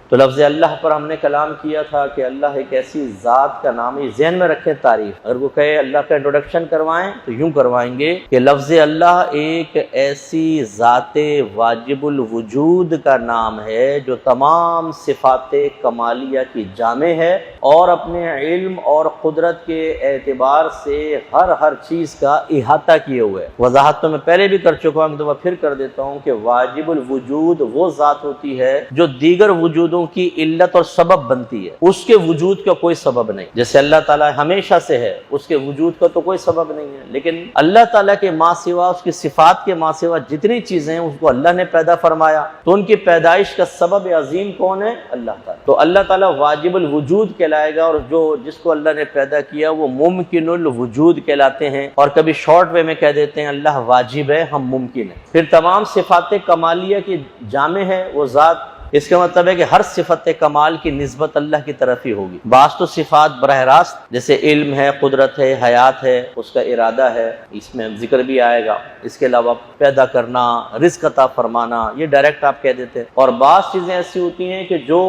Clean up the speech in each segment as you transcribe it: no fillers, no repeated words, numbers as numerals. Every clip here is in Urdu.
تو لفظ اللہ پر ہم نے کلام کیا تھا کہ اللہ ایک ایسی ذات کا نام ہے، ذہن میں رکھیں تعریف. اگر وہ کہے اللہ کا انٹروڈکشن کروائیں تو یوں کروائیں گے کہ لفظ اللہ ایک ایسی ذات واجب الوجود کا نام ہے جو تمام صفات کمالیہ کی جامع ہے اور اپنے علم اور قدرت کے اعتبار سے ہر چیز کا احاطہ کیے ہوئے. وضاحت تو میں پہلے بھی کر چکا ہوں، تو میں پھر کر دیتا ہوں کہ واجب الوجود وہ ذات ہوتی ہے جو دیگر وجودوں کی علت اور سبب بنتی ہے، اس کے وجود کا کوئی سبب نہیں. جیسے اللہ تعالیٰ ہمیشہ سے ہے، اس کے وجود کا تو کوئی سبب نہیں ہے، لیکن اللہ تعالیٰ کے ماں سوا، اس کی صفات کے ماں سوا جتنی چیزیں ہیں اس کو اللہ نے پیدا فرمایا، تو ان کی پیدائش کا سبب عظیم کون ہے؟ اللہ تعالیٰ. تو اللہ تعالیٰ واجب الوجود کہلائے گا، اور جس کو اللہ نے پیدا کیا وہ ممکن الوجود کہلاتے ہیں. اور کبھی شارٹ وے میں کہہ دیتے ہیں اللہ واجب ہے، ہم ممکن ہے. پھر تمام صفات کمالیہ کی جامع ہے وہ ذات. اس کا مطلب ہے کہ ہر صفت کمال کی نسبت اللہ کی طرف ہی ہوگی. بعض تو صفات براہ راست جیسے علم ہے، قدرت ہے، حیات ہے، اس کا ارادہ ہے، اس میں ذکر بھی آئے گا. اس کے علاوہ پیدا کرنا، رزق عطا فرمانا، یہ ڈائریکٹ آپ کہہ دیتے ہیں. اور بعض چیزیں ایسی ہوتی ہیں کہ جو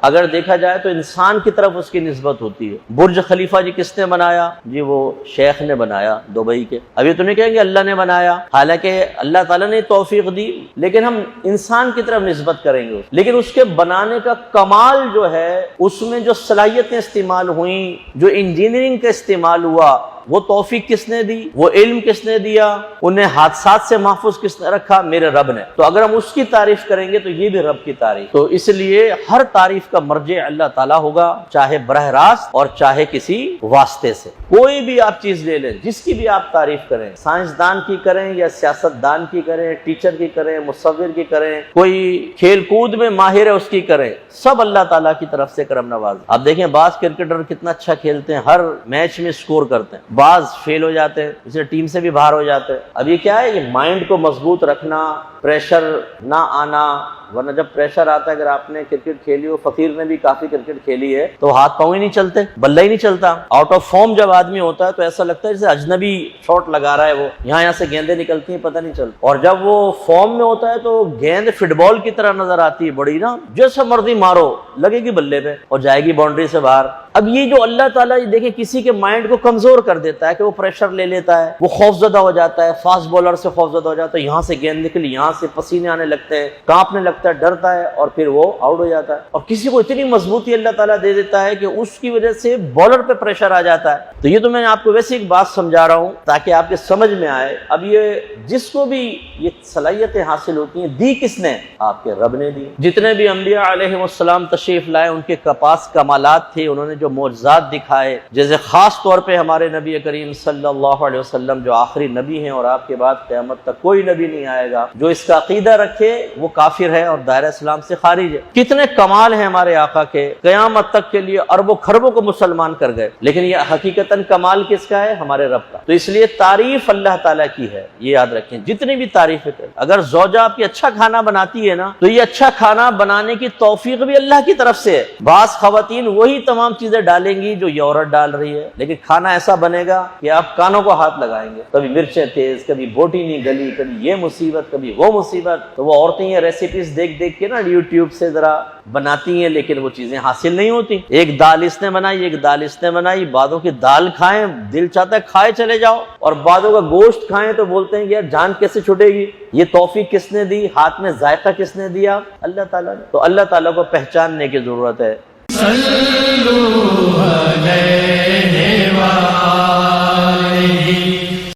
اگر دیکھا جائے تو انسان کی طرف اس کی نسبت ہوتی ہے. برج خلیفہ جی کس نے بنایا؟ جی وہ شیخ نے بنایا دبئی کے. ابھی تو نہیں کہیں گے اللہ نے بنایا، حالانکہ اللہ تعالیٰ نے توفیق دی، لیکن ہم انسان کی طرف نسبت کریں گے. لیکن اس کے بنانے کا کمال جو ہے، اس میں جو صلاحیتیں استعمال ہوئیں، جو انجینئرنگ کا استعمال ہوا، وہ توفیق کس نے دی؟ وہ علم کس نے دیا؟ انہیں حادثات سے محفوظ کس نے رکھا؟ میرے رب نے. تو اگر ہم اس کی تعریف کریں گے تو یہ بھی رب کی تعریف. تو اس لیے ہر تعریف کا مرجع اللہ تعالیٰ ہوگا، چاہے براہ راست اور چاہے کسی واسطے سے. کوئی بھی آپ چیز لے لیں، جس کی بھی آپ تعریف کریں، سائنسدان کی کریں یا سیاستدان کی کریں، ٹیچر کی کریں، مصور کی کریں، کوئی کھیل کود میں ماہر ہے اس کی کریں، سب اللہ تعالیٰ کی طرف سے کرم نواز. آپ دیکھیں بعض کرکٹر کتنا اچھا کھیلتے ہیں، ہر میچ میں سکور کرتے ہیں، بعض فیل ہو جاتے ہیں، اسے ٹیم سے بھی باہر ہو جاتے ہیں. اب یہ کیا ہے؟ یہ مائنڈ کو مضبوط رکھنا، پریشر نہ آنا. ورنہ جب پریشر آتا ہے، اگر آپ نے کرکٹ کھیلی ہو، فقیر نے بھی کافی کرکٹ کھیلی ہے، تو ہاتھ پاؤں ہی نہیں چلتے، بلہ ہی نہیں چلتا. آؤٹ آف فارم جب آدمی ہوتا ہے تو ایسا لگتا ہے جیسے اجنبی شاٹ لگا رہا ہے، وہ یہاں سے گیندیں نکلتی ہیں پتہ نہیں چلتا. اور جب وہ فارم میں ہوتا ہے تو گیند فٹ بال کی طرح نظر آتی ہے، بڑی نا، جیسے مرضی مارو لگے گی بلے پہ اور جائے گی باؤنڈری سے باہر. اب یہ جو اللہ تعالیٰ دیکھیں کسی کے مائنڈ کو کمزور کر دیتا ہے کہ وہ پریشر لے لیتا ہے، وہ خوفزدہ ہو جاتا ہے، فاسٹ بولر سے خوفزدہ ہو جاتا ہے، یہاں سے گیند نکلی، یہاں سے پسینے آنے لگتے ہیں، کانپنے لگتا ہے، ڈرتا ہے اور پھر وہ آؤٹ ہو جاتا ہے. اور کسی کو اتنی مضبوطی اللہ تعالیٰ دے دیتا ہے کہ اس کی وجہ سے بالر پہ پریشر آ جاتا ہے. تو یہ تو میں آپ کو ویسے ایک بات سمجھا رہا ہوں تاکہ آپ کے سمجھ میں آئے. اب یہ جس کو بھی یہ صلاحیتیں حاصل ہوتی ہیں، دی کس نے؟ آپ کے رب نے دی. جتنے بھی انبیاء علیہ السلام تشریف لائے، ان کے پاس کمالات تھے، انہوں نے جو معجزات دکھائے، جیسے خاص طور پہ ہمارے نبی کریم صلی اللہ علیہ وسلم جو آخری نبی ہیں، اور آپ کے بعد قیامت تک کوئی نبی نہیں آئے گا. جو اس کا عقیدہ رکھے وہ کافر ہے اور دائرہ اسلام سے خارج ہے. کتنے کمال ہیں ہمارے آقا کے، قیامت تک کے لیے اربوں خربوں کو مسلمان کر گئے، لیکن یہ حقیقتاً کمال کس کا ہے؟ ہمارے رب کا. تو اس لیے تعریف اللہ تعالیٰ کی ہے، یہ یاد رکھیں. جتنی بھی تعریفیں کریں، اگر زوجہ آپ کی اچھا کھانا بناتی ہے نا، تو یہ اچھا کھانا بنانے کی توفیق بھی اللہ کی طرف سے ہے. بعض خواتین وہی تمام چیزیں ڈالیں گی جو یہ عورت ڈال رہی ہے، لیکن کھانا ایسا بنے گا کہ آپ کانوں کو ہاتھ لگائیں گے. کبھی مرچیں تیز، کبھی بوٹی نہیں گلی، کبھی یہ مصیبت، کبھی وہ مصیبت. تو وہ عورتیں یہ ریسیپیز دیکھ دیکھ کے نا یوٹیوب سے ذرا بناتی ہیں، لیکن وہ چیزیں حاصل نہیں ہوتی. ایک دال اس نے بنائی، ایک دال اس نے بنائی. بعدوں کی دال کھائیں، دل چاہتا ہے کھائے چلے جاؤ، اور بعدوں کا گوشت کھائیں تو بولتے ہیں یار جان کیسے چھوٹے گی. یہ توفیق کس نے دی؟ ہاتھ میں ذائقہ کس نے دیا؟ اللہ تعالیٰ نے. تو اللہ تعالیٰ کو پہچاننے کی ضرورت ہے.